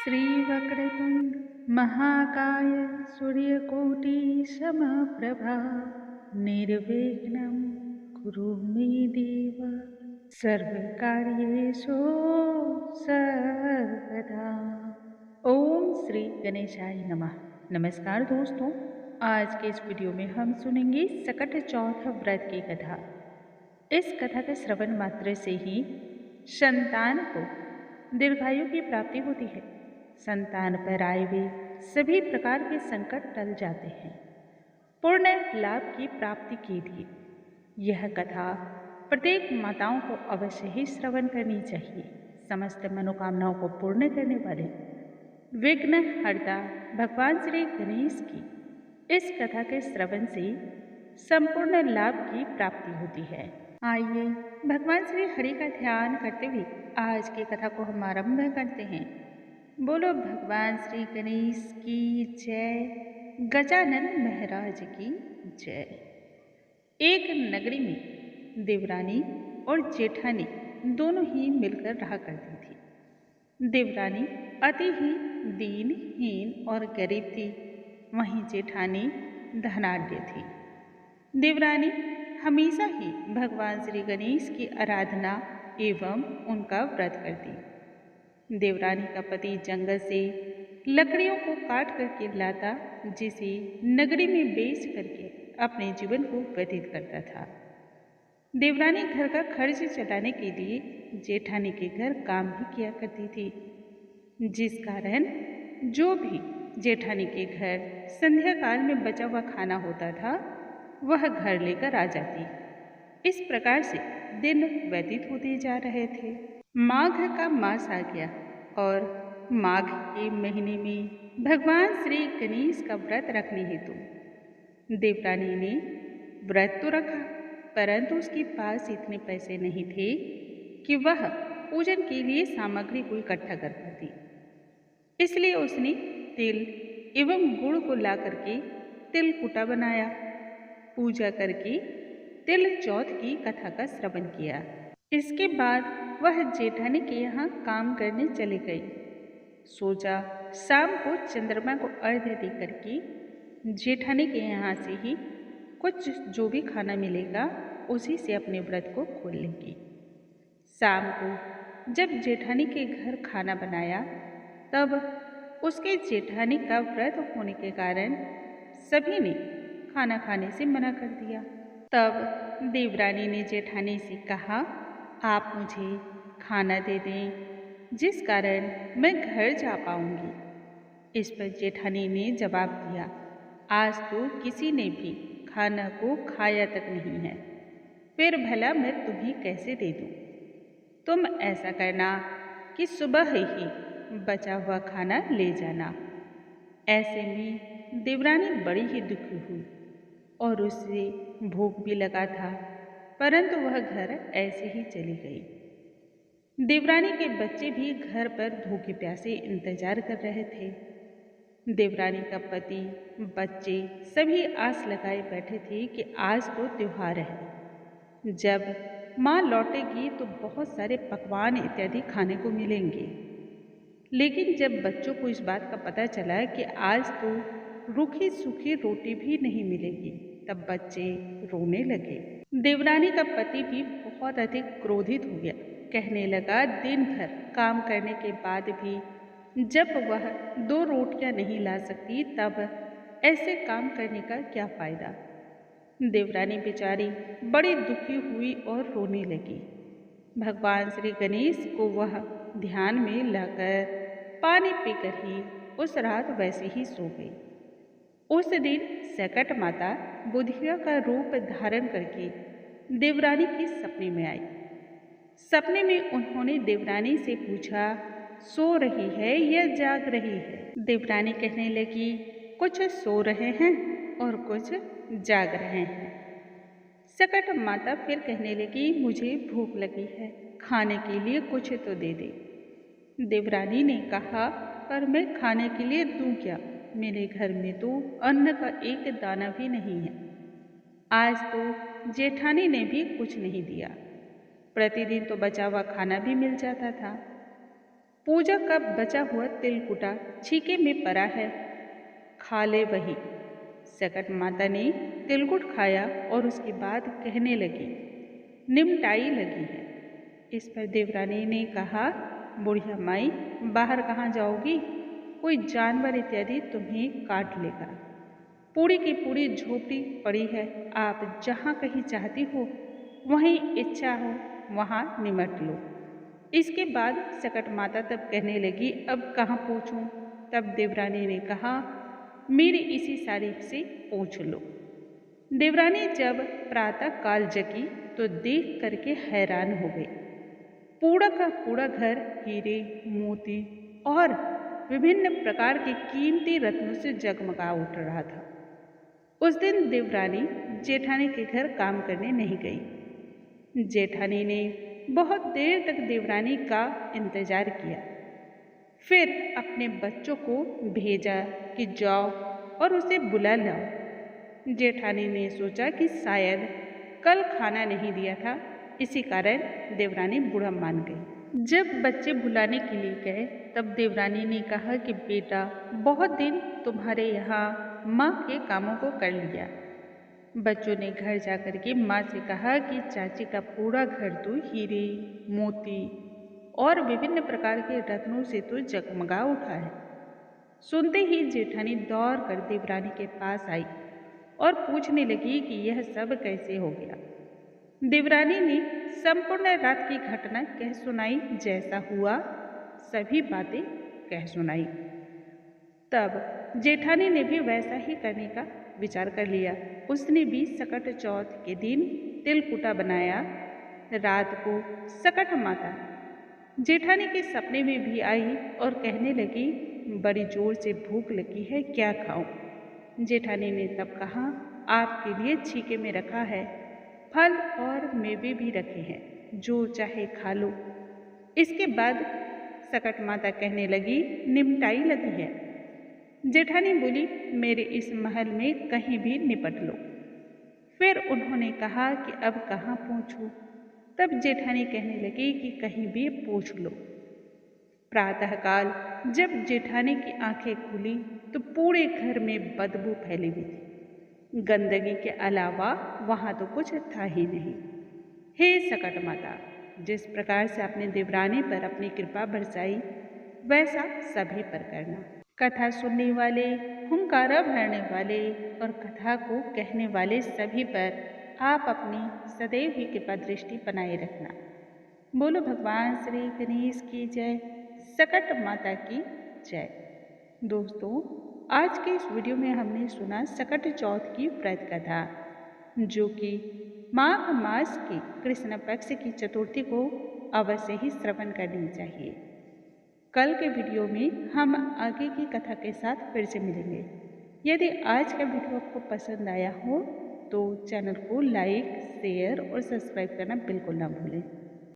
श्रीवक्रतुण्ड महाकाय सूर्यकोटि समप्रभा निर्विघ्नं कुरु मे देव सर्वकार्येषु सर्वदा। ओम श्री गणेशाय नमः। नमस्कार दोस्तों, आज के इस वीडियो में हम सुनेंगे सकट चौथ व्रत की कथा। इस कथा के श्रवण मात्र से ही संतान को दीर्घायु की प्राप्ति होती है। संतान पर आए हुए सभी प्रकार के संकट टल जाते हैं। पूर्ण लाभ की प्राप्ति के लिए यह कथा प्रत्येक माताओं को अवश्य ही श्रवण करनी चाहिए। समस्त मनोकामनाओं को पूर्ण करने वाले विघ्न हरता भगवान श्री गणेश की इस कथा के श्रवण से संपूर्ण लाभ की प्राप्ति होती है। आइए भगवान श्री हरि का ध्यान करते हुए आज की कथा को हम आरंभ करते हैं। बोलो भगवान श्री गणेश की जय, गजानन महाराज की जय। एक नगरी में देवरानी और जेठानी दोनों ही मिलकर रहा करती थी। देवरानी अति ही दीनहीन और गरीब थी, वहीं जेठानी धनाढ्य थी। देवरानी हमेशा ही भगवान श्री गणेश की आराधना एवं उनका व्रत करती। देवरानी का पति जंगल से लकड़ियों को काट करके लाता, जिसे नगरी में बेच करके अपने जीवन को व्यतीत करता था। देवरानी घर का खर्च चलाने के लिए जेठानी के घर काम भी किया करती थी, जिस कारण जो भी जेठानी के घर संध्या काल में बचा हुआ खाना होता था वह घर लेकर आ जाती। इस प्रकार से दिन व्यतीत होते जा रहे थे। माघ का मास आ गया और माघ के महीने में भगवान श्री गणेश का व्रत रखने हेतु देवरानी ने व्रत तो रखा, परंतु उसके पास इतने पैसे नहीं थे कि वह पूजन के लिए सामग्री को इकट्ठा कर पाती। इसलिए उसने तिल एवं गुड़ को ला करके तिलकुटा बनाया। पूजा करके तिल चौथ की कथा का श्रवण किया। इसके बाद वह जेठानी के यहाँ काम करने चली गई। सोचा शाम को चंद्रमा को अर्घ्य दे करके जेठानी के यहाँ से ही कुछ जो भी खाना मिलेगा उसी से अपने व्रत को खोल लेंगी। शाम को जब जेठानी के घर खाना बनाया तब उसके जेठानी का व्रत होने के कारण सभी ने खाना खाने से मना कर दिया। तब देवरानी ने जेठानी से कहा, आप मुझे खाना दे दें जिस कारण मैं घर जा पाऊंगी। इस पर जेठानी ने जवाब दिया, आज तो किसी ने भी खाना को खाया तक नहीं है, फिर भला मैं तुम्हें कैसे दे दूं। तुम ऐसा करना कि सुबह ही बचा हुआ खाना ले जाना। ऐसे में देवरानी बड़ी ही दुखी हुई और उसे भूख भी लगा था, परंतु वह घर ऐसे ही चली गई। देवरानी के बच्चे भी घर पर भूखे प्यासे इंतजार कर रहे थे। देवरानी का पति, बच्चे सभी आस लगाए बैठे थे कि आज तो त्योहार है, जब माँ लौटेगी तो बहुत सारे पकवान इत्यादि खाने को मिलेंगे। लेकिन जब बच्चों को इस बात का पता चला कि आज तो रूखी सूखी रोटी भी नहीं मिलेगी, तब बच्चे रोने लगे। देवरानी का पति भी बहुत अधिक क्रोधित हो गया। कहने लगा, दिन भर काम करने के बाद भी जब वह 2 रोटियां नहीं ला सकती तब ऐसे काम करने का क्या फायदा। देवरानी बेचारी बड़ी दुखी हुई और रोने लगी। भगवान श्री गणेश को वह ध्यान में लाकर पानी पीकर ही उस रात वैसे ही सो गई। उस दिन सकट माता बुधिया का रूप धारण करके देवरानी के सपने में आई। सपने में उन्होंने देवरानी से पूछा, सो रही है या जाग रही है। देवरानी कहने लगी, कुछ सो रहे हैं और कुछ जाग रहे हैं। सकट माता फिर कहने लगी, मुझे भूख लगी है, खाने के लिए कुछ तो दे दे। देवरानी ने कहा, पर मैं खाने के लिए दूं क्या, मेरे घर में तो अन्न का एक दाना भी नहीं है। आज तो जेठानी ने भी कुछ नहीं दिया, प्रतिदिन तो बचा हुआ खाना भी मिल जाता था। पूजा का बचा हुआ तिलकुटा छीके में पड़ा है, खा ले वही। सकट माता ने तिलकुट खाया और उसके बाद कहने लगी, निमटाई लगी है। इस पर देवरानी ने कहा, बुढ़िया माई बाहर कहाँ जाओगी? कोई जानवर इत्यादि तुम्हें काट लेगा। पूरी की पूरी झोपड़ी पड़ी है, आप जहाँ कहीं चाहती हो वहीं इच्छा हो वहाँ निमट लो। इसके बाद सकट माता तब कहने लगी, अब कहाँ पूछूं? तब देवरानी ने कहा, मेरी इसी साड़ी से पूछ लो। देवरानी जब प्रातः काल जगी तो देख करके हैरान हो गई। पूरा का पूरा घर हीरे, मोती और विभिन्न प्रकार के कीमती रत्नों से जगमगा उठ रहा था। उस दिन देवरानी जेठानी के घर काम करने नहीं गई। जेठानी ने बहुत देर तक देवरानी का इंतजार किया, फिर अपने बच्चों को भेजा कि जाओ और उसे बुला लाओ। जेठानी ने सोचा कि शायद कल खाना नहीं दिया था, इसी कारण देवरानी बुरा मान गई। जब बच्चे बुलाने के लिए गए तब देवरानी ने कहा कि बेटा, बहुत दिन तुम्हारे यहाँ माँ के कामों को कर लिया। बच्चों ने घर जाकर के माँ से कहा कि चाची का पूरा घर तो हीरे, मोती और विभिन्न प्रकार के रत्नों से तो जगमगा उठा है। सुनते ही जेठानी दौड़ कर देवरानी के पास आई और पूछने लगी कि यह सब कैसे हो गया। देवरानी ने संपूर्ण रात की घटना कह सुनाई, जैसा हुआ सभी बातें कह सुनाई। तब जेठानी ने भी वैसा ही करने का विचार कर लिया। उसने भी सकट चौथ के दिन तिलकुटा बनाया। रात को सकट माता जेठानी के सपने में भी आई और कहने लगी, बड़ी जोर से भूख लगी है, क्या खाऊं? जेठानी ने तब कहा, आपके लिए छीके में रखा है, फल और मेवे भी रखे हैं, जो चाहे खा लो। इसके बाद सकट माता कहने लगी, निमटाई लगी है। जेठानी बोली, मेरे इस महल में कहीं भी निपट लो। फिर उन्होंने कहा कि अब कहाँ पूछूं? तब जेठानी कहने लगी कि कहीं भी पूछ लो। प्रातःकाल जब जेठानी की आंखें खुली तो पूरे घर में बदबू फैली हुई थी। गंदगी के अलावा वहां तो कुछ था ही नहीं। हे सकट माता, जिस प्रकार से आपने देवरानी पर अपनी कृपा बरसाई, वैसा सभी पर करना। कथा सुनने वाले, हुंकारा भरने वाले और कथा को कहने वाले सभी पर आप अपनी सदैव ही कृपा दृष्टि बनाए रखना। बोलो भगवान श्री गणेश की जय, सकट माता की जय। दोस्तों, आज के इस वीडियो में हमने सुना सकट चौथ की व्रत कथा, जो कि माघ मास की कृष्ण पक्ष की चतुर्थी को अवश्य ही श्रवण करनी चाहिए। कल के वीडियो में हम आगे की कथा के साथ फिर से मिलेंगे। यदि आज का वीडियो आपको पसंद आया हो तो चैनल को लाइक, शेयर और सब्सक्राइब करना बिल्कुल ना भूलें।